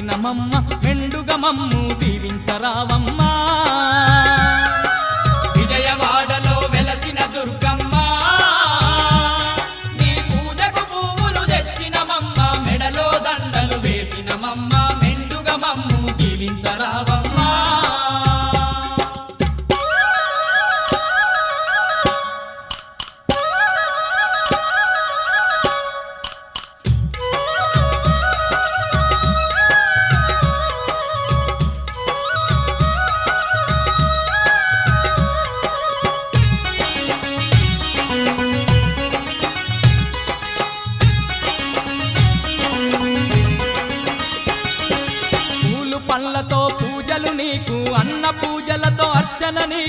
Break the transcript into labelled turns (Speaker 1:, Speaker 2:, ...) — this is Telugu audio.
Speaker 1: వెలసినమమ్మ మెండుగా మమ్ము దీవించరావమ్మా
Speaker 2: విజయవాడలో వెలసిన దుర్గమ్మ నీ పూజకు పువ్వులు తెచ్చినమమ్మ మెడలో దండలు వేసినమమ్మ మెండుగా మమ్ము దీవించరావమ్మా
Speaker 1: పళ్ళతో పూజలు నీకు అన్న పూజలతో అర్చన నీకు